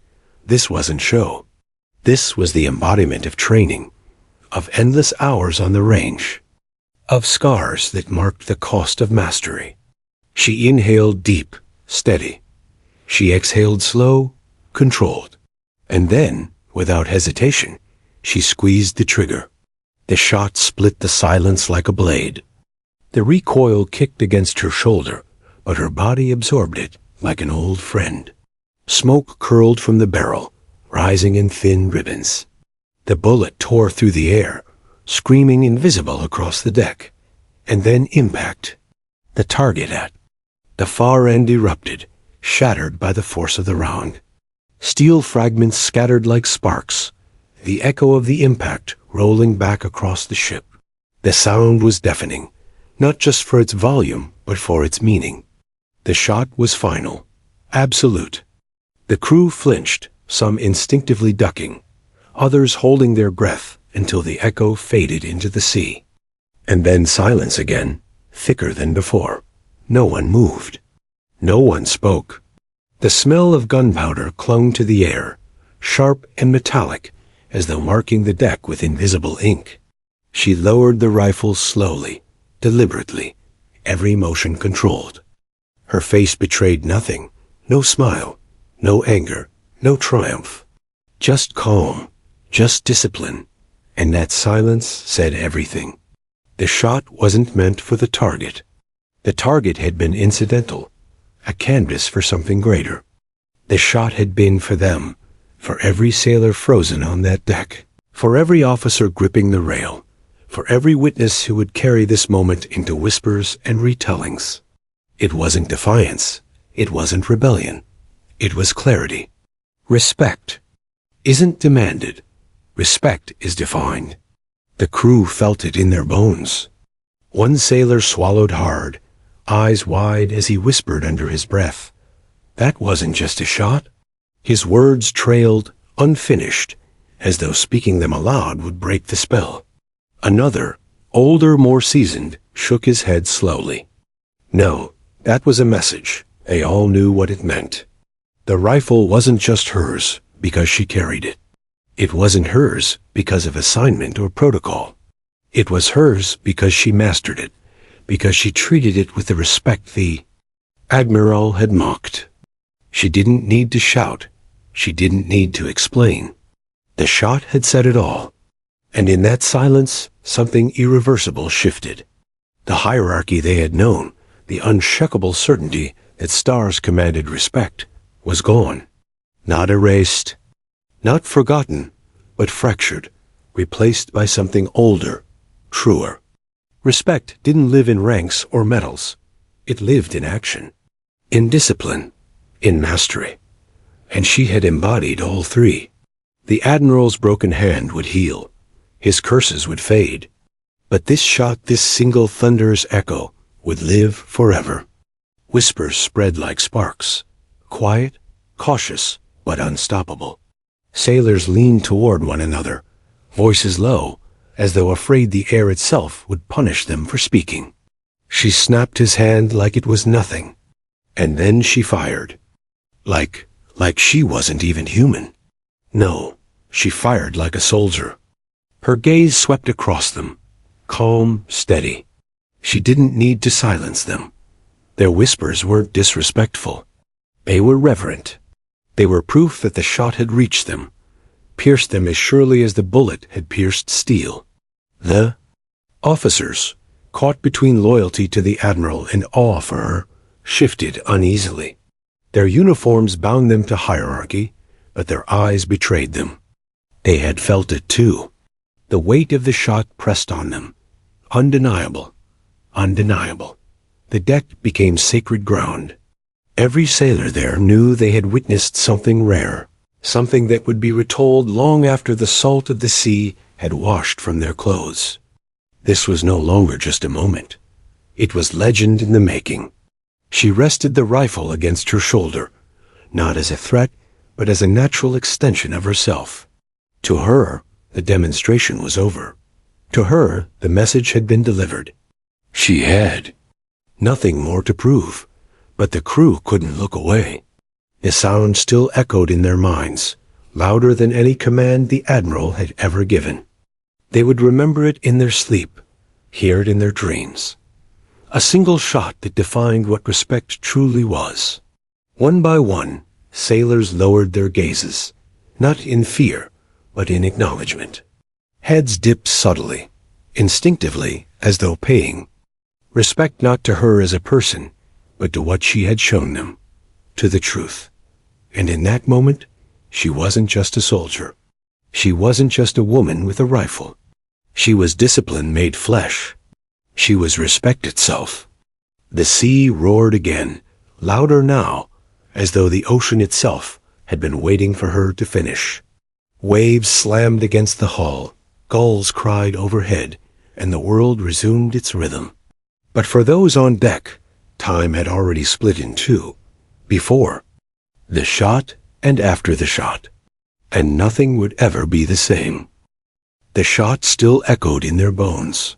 This wasn't show. This was the embodiment of training, of endless hours on the range, of scars that marked the cost of mastery. She inhaled deep, steady. She exhaled slow, controlled. And then, without hesitation, she squeezed the trigger. The shot split the silence like a blade. The recoil kicked against her shoulder, but her body absorbed it like an old friend. Smoke curled from the barrel, rising in thin ribbons. The bullet tore through the air, screaming invisible across the deck. And then impact. The target at the far end erupted, shattered by the force of the round. Steel fragments scattered like sparks, the echo of the impact rolling back across the ship. The sound was deafening, not just for its volume, but for its meaning. The shot was final, absolute. The crew flinched, some instinctively ducking, others holding their breath until the echo faded into the sea. And then silence again, thicker than before. No one moved. No one spoke. The smell of gunpowder clung to the air, sharp and metallic, as though marking the deck with invisible ink. She lowered the rifle slowly, deliberately, every motion controlled. Her face betrayed nothing, no smile, no anger, no triumph. Just calm, just discipline, and that silence said everything. The shot wasn't meant for the target. The target had been incidental, a canvas for something greater. The shot had been for them, for every sailor frozen on that deck, for every officer gripping the rail, for every witness who would carry this moment into whispers and retellings. It wasn't defiance. It wasn't rebellion. It was clarity. Respect isn't demanded. Respect is defined. The crew felt it in their bones. One sailor swallowed hard, eyes wide as he whispered under his breath. That wasn't just a shot. His words trailed, unfinished, as though speaking them aloud would break the spell. Another, older, more seasoned, shook his head slowly. No, that was a message. They all knew what it meant. The rifle wasn't just hers because she carried it. It wasn't hers because of assignment or protocol. It was hers because she mastered it, because she treated it with the respect the Admiral had mocked. She didn't need to shout. She didn't need to explain. The shot had said it all. And in that silence, something irreversible shifted. The hierarchy they had known, the unshakable certainty that stars commanded respect, was gone. Not erased, not forgotten, but fractured, replaced by something older, truer. Respect didn't live in ranks or medals. It lived in action, in discipline, in mastery. And she had embodied all three. The Admiral's broken hand would heal. His curses would fade. But this shot, this single thunderous echo, would live forever. Whispers spread like sparks. Quiet, cautious, but unstoppable. Sailors leaned toward one another, voices low, as though afraid the air itself would punish them for speaking. She snapped his hand like it was nothing. And then she fired. Like she wasn't even human. No, she fired like a soldier. Her gaze swept across them, calm, steady. She didn't need to silence them. Their whispers weren't disrespectful. They were reverent. They were proof that the shot had reached them, pierced them as surely as the bullet had pierced steel. The officers, caught between loyalty to the Admiral and awe for her, shifted uneasily. Their uniforms bound them to hierarchy, but their eyes betrayed them. They had felt it too. The weight of the shot pressed on them. Undeniable. Undeniable. The deck became sacred ground. Every sailor there knew they had witnessed something rare, something that would be retold long after the salt of the sea had washed from their clothes. This was no longer just a moment. It was legend in the making. She rested the rifle against her shoulder, not as a threat, but as a natural extension of herself. To her, the demonstration was over. To her, the message had been delivered. She had nothing more to prove, but the crew couldn't look away. The sound still echoed in their minds, louder than any command the Admiral had ever given. They would remember it in their sleep, hear it in their dreams. A single shot that defined what respect truly was. One by one, sailors lowered their gazes, not in fear, but in acknowledgement. Heads dipped subtly, instinctively, as though paying. Respect not to her as a person, but to what she had shown them, to the truth. And in that moment, she wasn't just a soldier. She wasn't just a woman with a rifle. She was discipline made flesh. She was respect itself. The sea roared again, louder now, as though the ocean itself had been waiting for her to finish. Waves slammed against the hull, gulls cried overhead, and the world resumed its rhythm. But for those on deck, time had already split in two. Before the shot and after the shot. And nothing would ever be the same. The shot still echoed in their bones.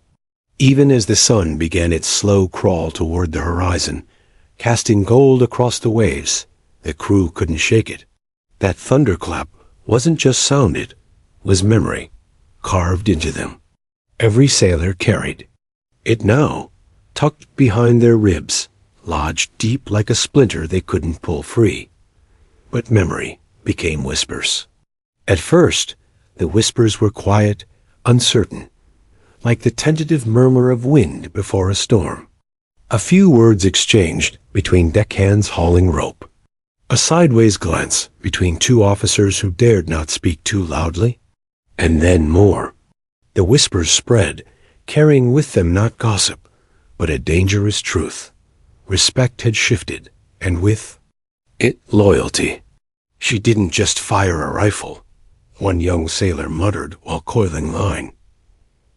Even as the sun began its slow crawl toward the horizon, casting gold across the waves, the crew couldn't shake it. That thunderclap wasn't just sound, it was memory, carved into them. Every sailor carried it now, tucked behind their ribs, lodged deep like a splinter they couldn't pull free. But memory became whispers. At first, the whispers were quiet, uncertain, like the tentative murmur of wind before a storm. A few words exchanged between deckhands hauling rope. A sideways glance between two officers who dared not speak too loudly. And then more. The whispers spread, carrying with them not gossip, but a dangerous truth. Respect had shifted, and with it, loyalty. She didn't just fire a rifle, one young sailor muttered while coiling line.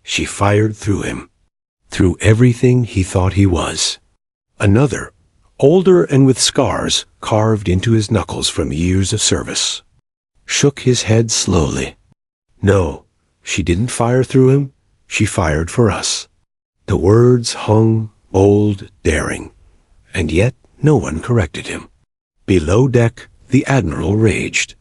She fired through him, through everything he thought he was. Another, older and with scars carved into his knuckles from years of service, shook his head slowly. No, she didn't fire through him, she fired for us. The words hung, bold, daring, and yet no one corrected him. Below deck, the Admiral raged.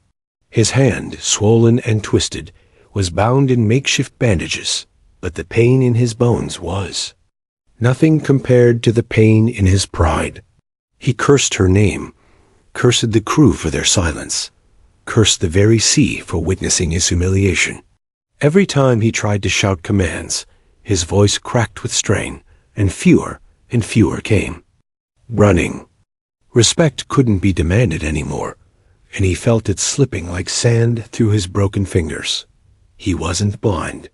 His hand, swollen and twisted, was bound in makeshift bandages, but the pain in his bones was nothing compared to the pain in his pride. He cursed her name, cursed the crew for their silence, cursed the very sea for witnessing his humiliation. Every time he tried to shout commands, his voice cracked with strain, and fewer came. Running. Respect couldn't be demanded anymore, and he felt it slipping like sand through his broken fingers. He wasn't blind.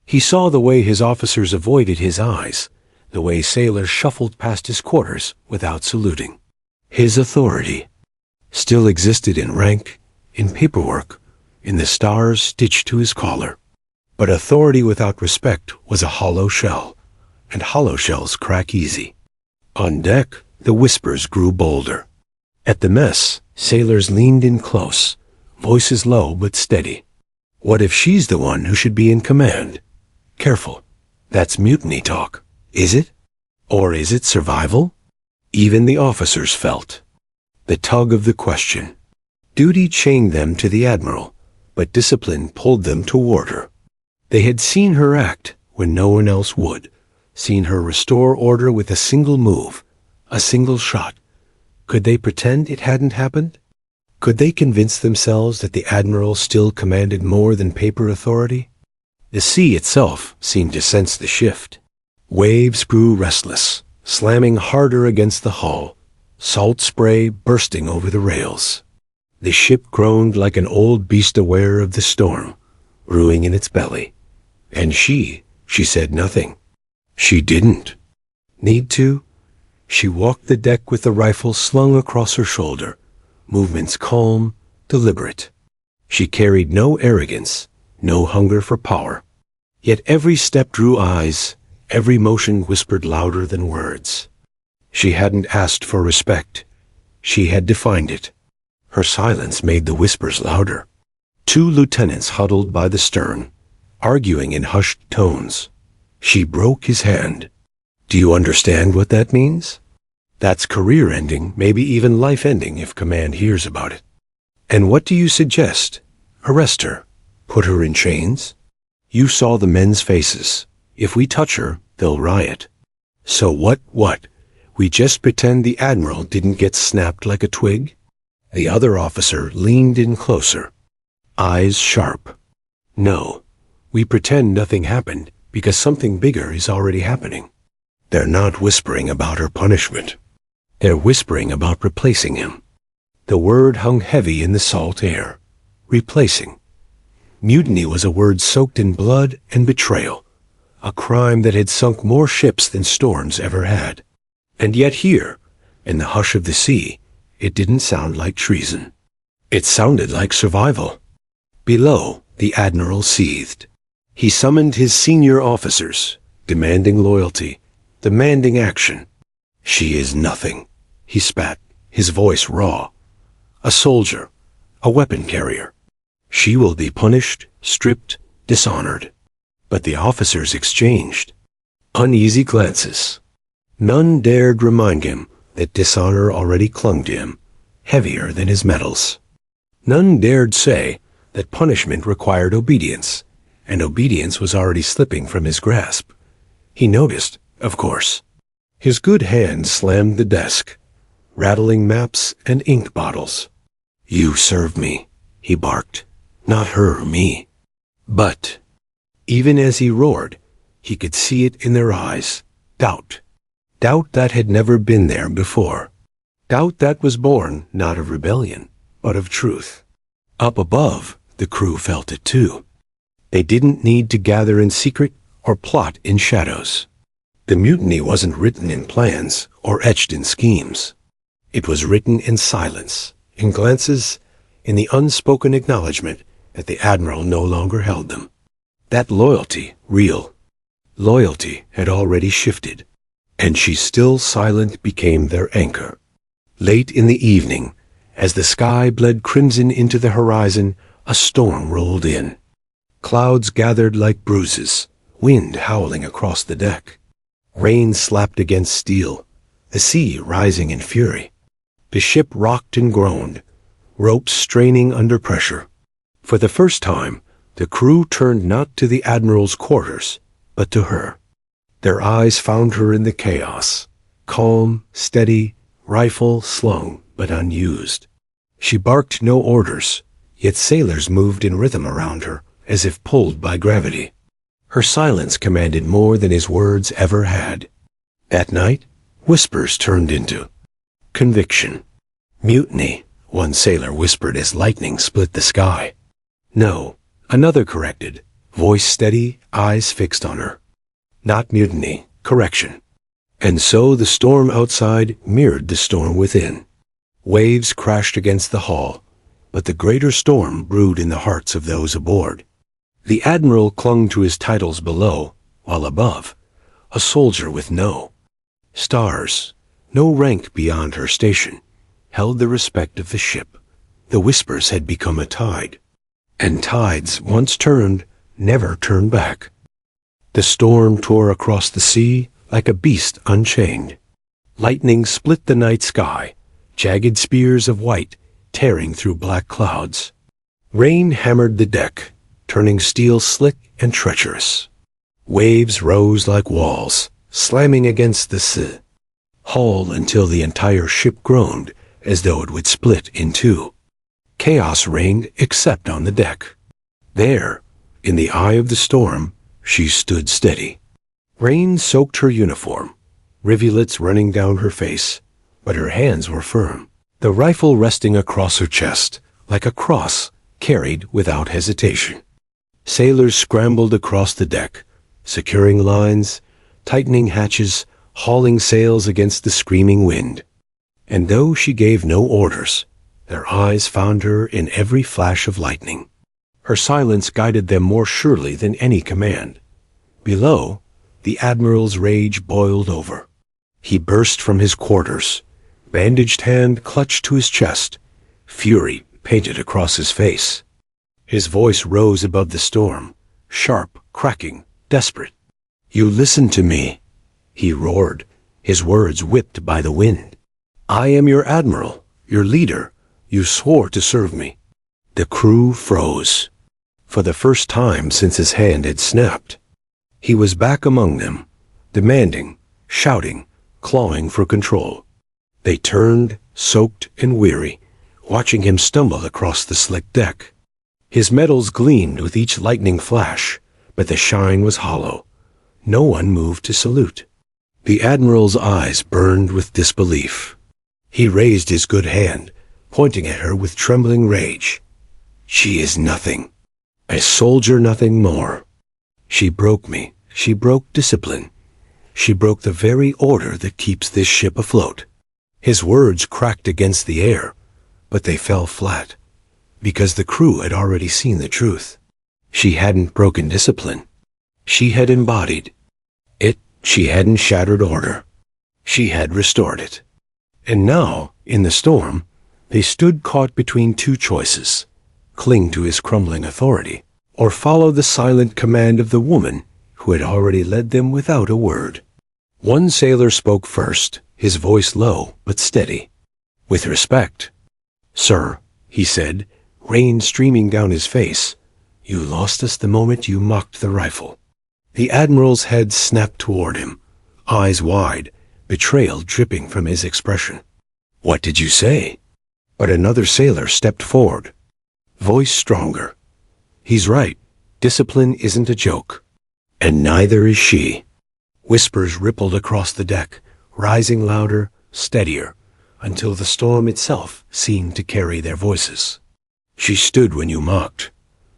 He saw the way his officers avoided his eyes, the way sailors shuffled past his quarters without saluting. His authority still existed in rank, in paperwork, in the stars stitched to his collar. But authority without respect was a hollow shell, and hollow shells crack easy. On deck, the whispers grew bolder. At the mess, sailors leaned in close, voices low but steady. What if she's the one who should be in command? Careful, that's mutiny talk, is it? Or is it survival? Even the officers felt the tug of the question. Duty chained them to the Admiral, but discipline pulled them toward her. They had seen her act when no one else would, seen her restore order with a single move, a single shot. Could they pretend it hadn't happened? Could they convince themselves that the Admiral still commanded more than paper authority? The sea itself seemed to sense the shift. Waves grew restless, slamming harder against the hull, salt spray bursting over the rails. The ship groaned like an old beast aware of the storm, brewing in its belly. And she said nothing. She didn't need to. She walked the deck with the rifle slung across her shoulder, movements calm, deliberate. She carried no arrogance, no hunger for power. Yet every step drew eyes, every motion whispered louder than words. She hadn't asked for respect. She had defined it. Her silence made the whispers louder. Two lieutenants huddled by the stern, arguing in hushed tones. She broke his hand. Do you understand what that means? That's career-ending, maybe even life-ending if command hears about it. And what do you suggest? Arrest her? Put her in chains? You saw the men's faces. If we touch her, they'll riot. So what? We just pretend the Admiral didn't get snapped like a twig? The other officer leaned in closer, eyes sharp. No, we pretend nothing happened because something bigger is already happening. They're not whispering about her punishment. They're whispering about replacing him. The word hung heavy in the salt air. Replacing. Mutiny was a word soaked in blood and betrayal, a crime that had sunk more ships than storms ever had. And yet here, in the hush of the sea, it didn't sound like treason. It sounded like survival. Below, the Admiral seethed. He summoned his senior officers, demanding loyalty, demanding action. She is nothing, he spat, his voice raw. A soldier, a weapon carrier. She will be punished, stripped, dishonored. But the officers exchanged uneasy glances. None dared remind him that dishonor already clung to him, heavier than his medals. None dared say that punishment required obedience, and obedience was already slipping from his grasp. He noticed, of course. His good hand slammed the desk, rattling maps and ink bottles. You serve me, he barked. Not her, me. But, even as he roared, he could see it in their eyes. Doubt. Doubt that had never been there before. Doubt that was born not of rebellion, but of truth. Up above, the crew felt it too. They didn't need to gather in secret or plot in shadows. The mutiny wasn't written in plans or etched in schemes. It was written in silence, in glances, in the unspoken acknowledgement that the Admiral no longer held them. That loyalty, real. Loyalty had already shifted, and she still silent became their anchor. Late in the evening, as the sky bled crimson into the horizon, a storm rolled in. Clouds gathered like bruises, wind howling across the deck. Rain slapped against steel, the sea rising in fury. The ship rocked and groaned, ropes straining under pressure. For the first time, the crew turned not to the Admiral's quarters, but to her. Their eyes found her in the chaos, calm, steady, rifle slung but unused. She barked no orders, yet sailors moved in rhythm around her, as if pulled by gravity. Her silence commanded more than his words ever had. That night, whispers turned into conviction. Mutiny, one sailor whispered as lightning split the sky. No, another corrected, voice steady, eyes fixed on her. Not mutiny, correction. And so the storm outside mirrored the storm within. Waves crashed against the hull, but the greater storm brewed in the hearts of those aboard. The Admiral clung to his titles below, while above, a soldier with no stars, no rank beyond her station, held the respect of the ship. The whispers had become a tide, and tides, once turned, never turn back. The storm tore across the sea like a beast unchained. Lightning split the night sky, jagged spears of white tearing through black clouds. Rain hammered the deck, turning steel slick and treacherous. Waves rose like walls, slamming against the hull until the entire ship groaned as though it would split in two. Chaos reigned except on the deck. There, in the eye of the storm, she stood steady. Rain soaked her uniform, rivulets running down her face, but her hands were firm, the rifle resting across her chest, like a cross carried without hesitation. Sailors scrambled across the deck, securing lines, tightening hatches, hauling sails against the screaming wind. And though she gave no orders, their eyes found her in every flash of lightning. Her silence guided them more surely than any command. Below, the Admiral's rage boiled over. He burst from his quarters, bandaged hand clutched to his chest, fury painted across his face. His voice rose above the storm, sharp, cracking, desperate. "You listen to me," he roared, his words whipped by the wind. "I am your admiral, your leader. You swore to serve me." The crew froze. For the first time since his hand had snapped, he was back among them, demanding, shouting, clawing for control. They turned, soaked and weary, watching him stumble across the slick deck. His metals gleamed with each lightning flash, but the shine was hollow. No one moved to salute. The Admiral's eyes burned with disbelief. He raised his good hand, pointing at her with trembling rage. "She is nothing. A soldier, nothing more. She broke me. She broke discipline. She broke the very order that keeps this ship afloat." His words cracked against the air, but they fell flat, because the crew had already seen the truth. She hadn't broken discipline. She had embodied it. She hadn't shattered order. She had restored it. And now, in the storm, they stood caught between two choices: cling to his crumbling authority, or follow the silent command of the woman who had already led them without a word. One sailor spoke first, his voice low but steady. With respect, "Sir," he said, rain streaming down his face, "you lost us the moment you mocked the rifle." The Admiral's head snapped toward him, eyes wide, betrayal dripping from his expression. "What did you say?" But another sailor stepped forward, voice stronger. "He's right. Discipline isn't a joke. And neither is she." Whispers rippled across the deck, rising louder, steadier, until the storm itself seemed to carry their voices. "She stood when you mocked.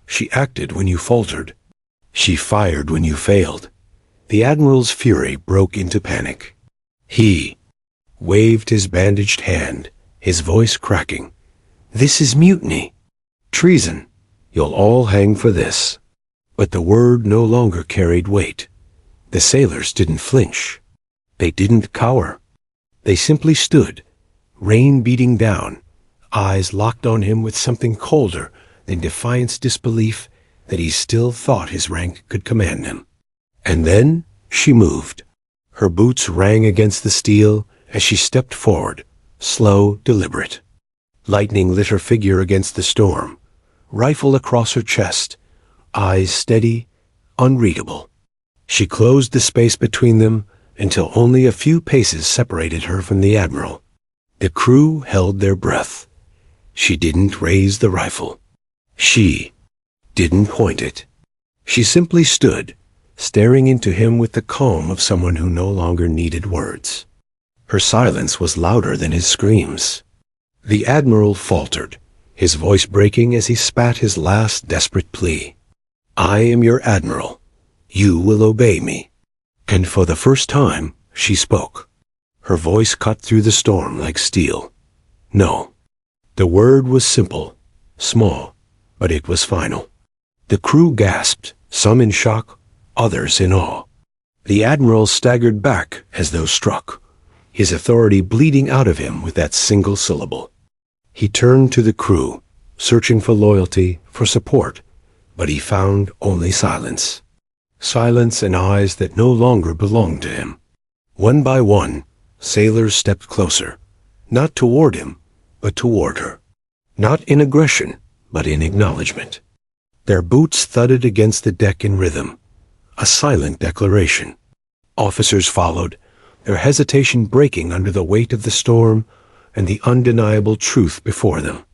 She acted when you faltered. She fired when you failed." The Admiral's fury broke into panic. He waved his bandaged hand, his voice cracking. "This is mutiny. Treason. You'll all hang for this." But the word no longer carried weight. The sailors didn't flinch. They didn't cower. They simply stood, rain beating down, eyes locked on him with something colder than defiant disbelief that he still thought his rank could command him. And then she moved. Her boots rang against the steel as she stepped forward, slow, deliberate. Lightning lit her figure against the storm, rifle across her chest, eyes steady, unreadable. She closed the space between them until only a few paces separated her from the Admiral. The crew held their breath. She didn't raise the rifle. She didn't point it. She simply stood, staring into him with the calm of someone who no longer needed words. Her silence was louder than his screams. The Admiral faltered, his voice breaking as he spat his last desperate plea. "I am your Admiral. You will obey me." And for the first time, she spoke. Her voice cut through the storm like steel. No. The word was simple, small, but it was final. The crew gasped, some in shock, others in awe. The Admiral staggered back as though struck, his authority bleeding out of him with that single syllable. He turned to the crew, searching for loyalty, for support, but he found only silence. Silence and eyes that no longer belonged to him. One by one, sailors stepped closer, not toward him, but toward her. Not in aggression, but in acknowledgement. Their boots thudded against the deck in rhythm, a silent declaration. Officers followed, their hesitation breaking under the weight of the storm and the undeniable truth before them.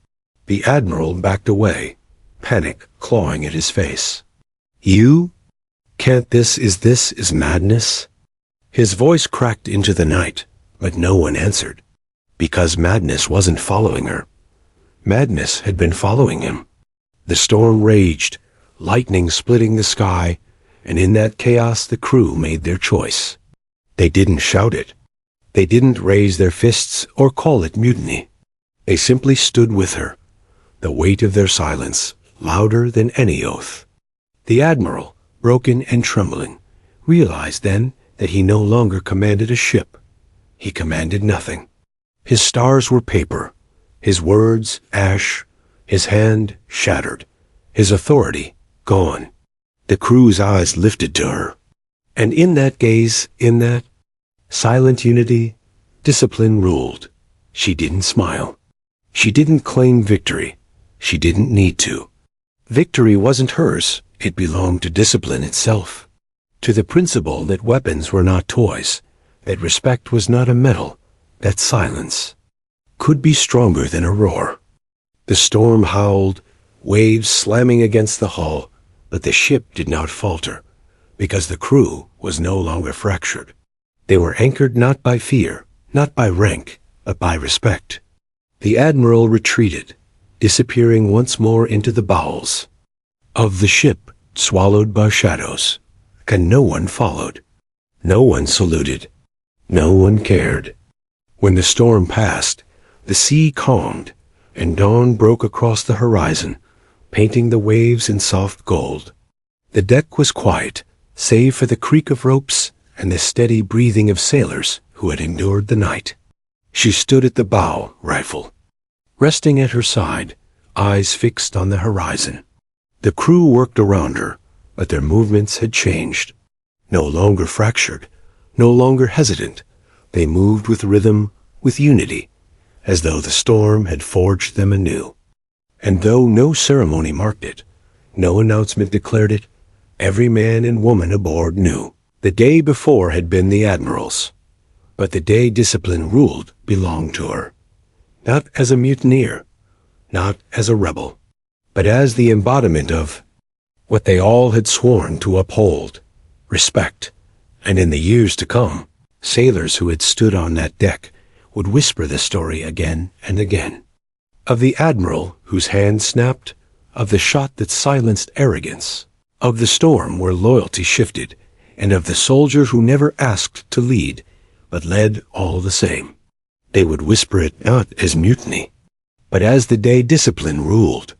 The Admiral backed away, panic clawing at his face. "You? Can't this is madness?" His voice cracked into the night, but no one answered, because madness wasn't following her. Madness had been following him. The storm raged, lightning splitting the sky, and in that chaos the crew made their choice. They didn't shout it. They didn't raise their fists or call it mutiny. They simply stood with her, the weight of their silence louder than any oath. The Admiral, broken and trembling, realized then that he no longer commanded a ship. he commanded nothing. His stars were paper, his words ash, his hand shattered, his authority gone. The crew's eyes lifted to her. And in that gaze, in that silent unity, discipline ruled. She didn't smile. She didn't claim victory. She didn't need to. Victory wasn't hers. It belonged to discipline itself. To the principle that weapons were not toys, that respect was not a medal, that silence could be stronger than a roar. The storm howled, waves slamming against the hull, but the ship did not falter, because the crew was no longer fractured. They were anchored not by fear, not by rank, but by respect. The Admiral retreated, disappearing once more into the bowels of the ship, swallowed by shadows. And no one followed. No one saluted. No one cared. When the storm passed, the sea calmed, and dawn broke across the horizon, painting the waves in soft gold. The deck was quiet, save for the creak of ropes and the steady breathing of sailors who had endured the night. She stood at the bow, rifle resting at her side, eyes fixed on the horizon. The crew worked around her, but their movements had changed. No longer fractured, no longer hesitant, they moved with rhythm, with unity, as though the storm had forged them anew. And though no ceremony marked it, no announcement declared it, every man and woman aboard knew. The day before had been the Admiral's, but the day discipline ruled belonged to her. Not as a mutineer, not as a rebel, but as the embodiment of what they all had sworn to uphold, respect. And in the years to come, sailors who had stood on that deck would whisper the story again and again. Of the Admiral whose hand snapped, of the shot that silenced arrogance, of the storm where loyalty shifted, and of the soldier who never asked to lead, but led all the same. They would whisper it not as mutiny, but as the day discipline ruled.